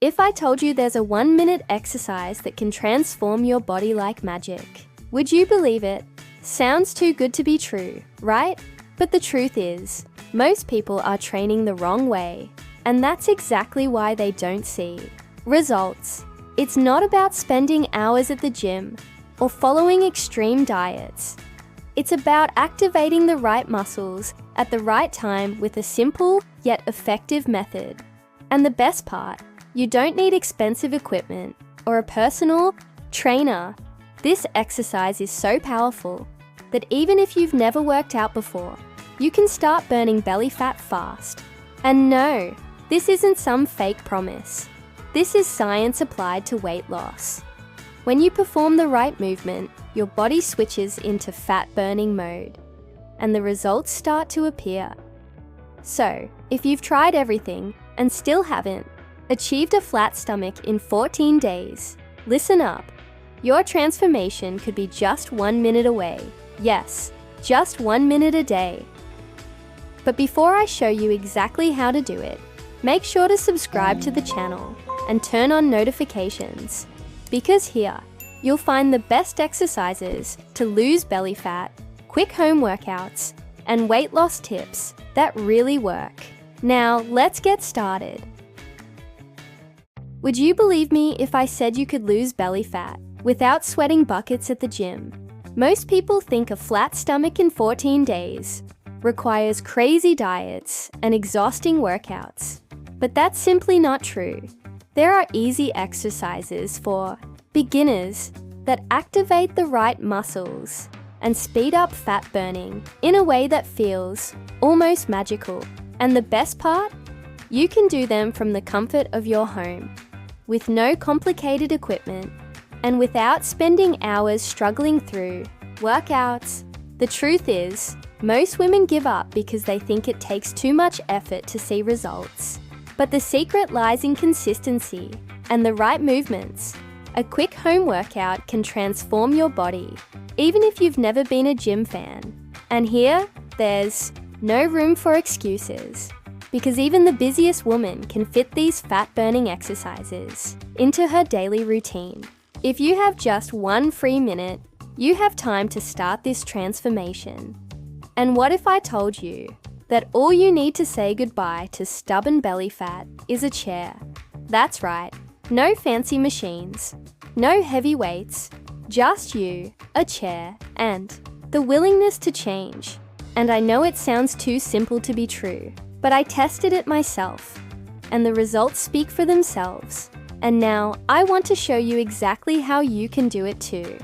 if I told you there's a 1-minute exercise that can transform your body like magic? Would you believe it? Sounds too good to be true, right? But the truth is, most people are training the wrong way, and that's exactly why they don't see results. It's not about spending hours at the gym or following extreme diets. It's about activating the right muscles at the right time with a simple yet effective method. And the best part, you don't need expensive equipment or a personal trainer. This exercise is so powerful that even if you've never worked out before, you can start burning belly fat fast. And no, this isn't some fake promise. This is science applied to weight loss. When you perform the right movement, your body switches into fat-burning mode, and the results start to appear. So, if you've tried everything and still haven't achieved a flat stomach in 14 days, listen up. Your transformation could be just 1 minute away. Yes, just 1 minute a day. But before I show you exactly how to do it, make sure to subscribe to the channel and turn on notifications, because here, you'll find the best exercises to lose belly fat, quick home workouts, and weight loss tips that really work. Now, let's get started. Would you believe me if I said you could lose belly fat without sweating buckets at the gym? Most people think a flat stomach in 14 days requires crazy diets and exhausting workouts. But that's simply not true. There are easy exercises for beginners that activate the right muscles and speed up fat burning in a way that feels almost magical. And the best part? You can do them from the comfort of your home, with no complicated equipment, and without spending hours struggling through workouts. The truth is, most women give up because they think it takes too much effort to see results. But the secret lies in consistency and the right movements. A quick home workout can transform your body, even if you've never been a gym fan. And here, there's no room for excuses, because even the busiest woman can fit these fat-burning exercises into her daily routine. If you have just 1 free minute, you have time to start this transformation. And what if I told you that all you need to say goodbye to stubborn belly fat is a chair? That's right, no fancy machines, no heavy weights, just you, a chair, and the willingness to change. And I know it sounds too simple to be true, but I tested it myself, and the results speak for themselves. And now I want to show you exactly how you can do it too.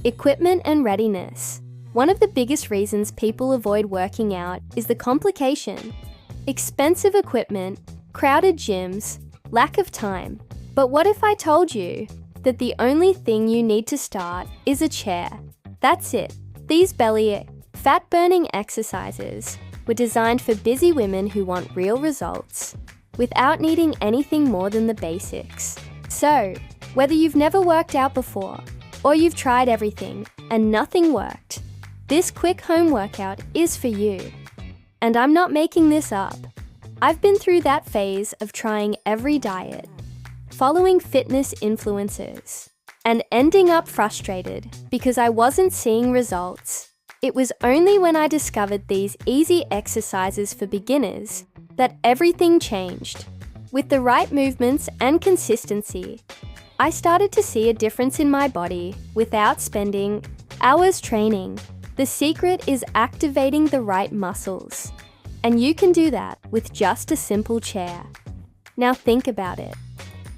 Equipment and readiness. One of the biggest reasons people avoid working out is the complication. Expensive equipment, crowded gyms, lack of time. But what if I told you that the only thing you need to start is a chair? That's it. These belly fat-burning exercises were designed for busy women who want real results, without needing anything more than the basics. So, whether you've never worked out before, or you've tried everything and nothing worked, this quick home workout is for you. And I'm not making this up. I've been through that phase of trying every diet, following fitness influencers, and ending up frustrated because I wasn't seeing results. It was only when I discovered these easy exercises for beginners that everything changed. With the right movements and consistency, I started to see a difference in my body without spending hours training. The secret is activating the right muscles, and you can do that with just a simple chair. Now think about it.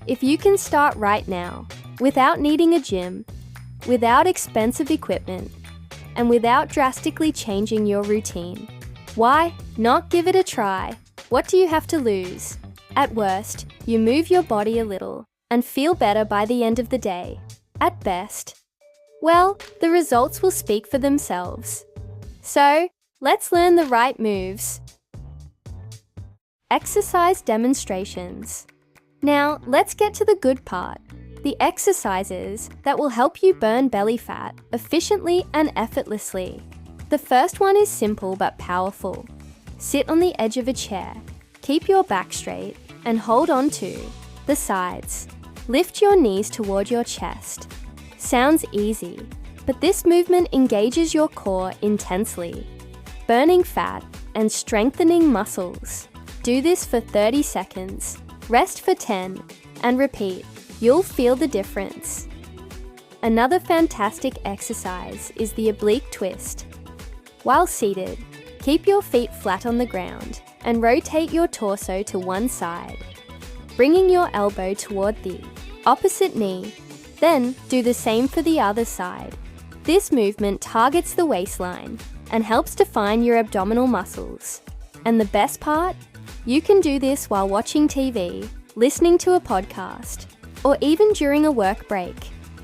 If you can start right now, without needing a gym, without expensive equipment, and without drastically changing your routine, why not give it a try? What do you have to lose? At worst, you move your body a little and feel better by the end of the day. At best, well, the results will speak for themselves. So, let's learn the right moves. Exercise demonstrations. Now, let's get to the good part. The exercises that will help you burn belly fat efficiently and effortlessly. The first one is simple but powerful. Sit on the edge of a chair, keep your back straight, and hold on to the sides. Lift your knees toward your chest. Sounds easy, but this movement engages your core intensely, burning fat and strengthening muscles. Do this for 30 seconds, rest for 10, and repeat. You'll feel the difference. Another fantastic exercise is the oblique twist. While seated, keep your feet flat on the ground and rotate your torso to one side, bringing your elbow toward the opposite knee. Then do the same for the other side. This movement targets the waistline and helps define your abdominal muscles. And the best part? You can do this while watching TV, listening to a podcast, or even during a work break.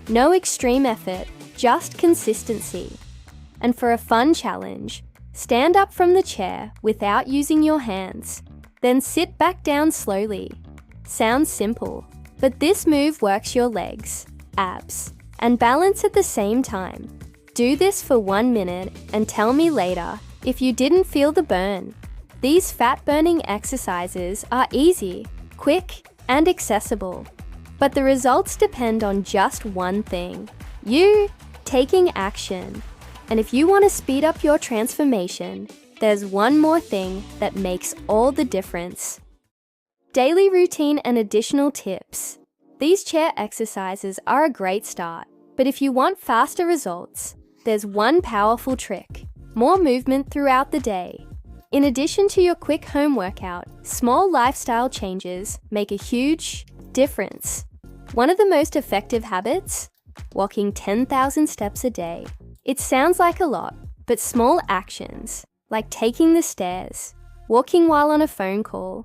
No extreme effort, just consistency. And for a fun challenge, stand up from the chair without using your hands. Then sit back down slowly. Sounds simple, but this move works your legs, abs, and balance at the same time. Do this for 1 minute and tell me later if you didn't feel the burn. These fat-burning exercises are easy, quick, and accessible. But the results depend on just one thing: you taking action. And if you want to speed up your transformation, there's one more thing that makes all the difference. Daily routine and additional tips. These chair exercises are a great start, but if you want faster results, there's one powerful trick: more movement throughout the day. In addition to your quick home workout, small lifestyle changes make a huge difference. One of the most effective habits? Walking 10,000 steps a day. It sounds like a lot, but small actions, like taking the stairs, walking while on a phone call,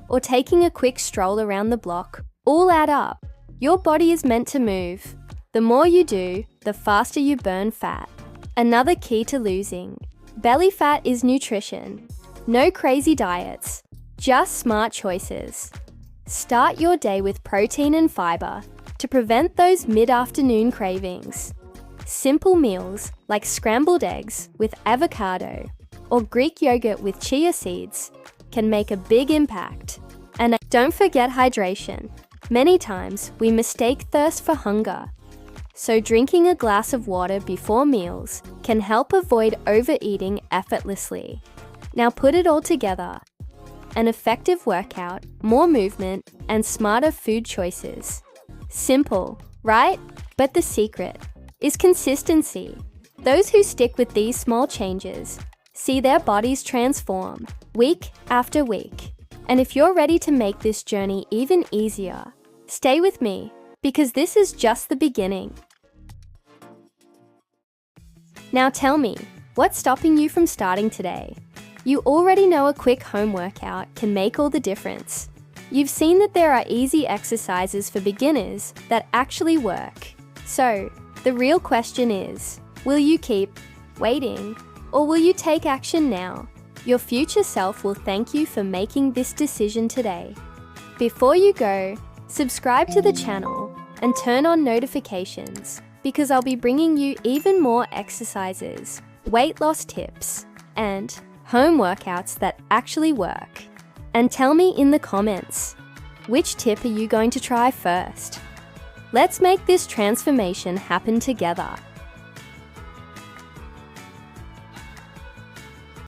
or taking a quick stroll around the block, all add up. Your body is meant to move. The more you do, the faster you burn fat. Another key to losing belly fat is nutrition. No crazy diets, just smart choices. Start your day with protein and fiber to prevent those mid-afternoon cravings. Simple meals like scrambled eggs with avocado or Greek yogurt with chia seeds can make a big impact. And don't forget hydration. Many times we mistake thirst for hunger. So drinking a glass of water before meals can help avoid overeating effortlessly. Now put it all together: an effective workout, more movement, and smarter food choices. Simple, right? But the secret is consistency. Those who stick with these small changes see their bodies transform week after week. And if you're ready to make this journey even easier, stay with me, because this is just the beginning. Now tell me, what's stopping you from starting today? You already know a quick home workout can make all the difference. You've seen that there are easy exercises for beginners that actually work. So, the real question is, will you keep waiting, or will you take action now? Your future self will thank you for making this decision today. Before you go, subscribe to the channel and turn on notifications, because I'll be bringing you even more exercises, weight loss tips, and home workouts that actually work. And tell me in the comments, which tip are you going to try first? Let's make this transformation happen together.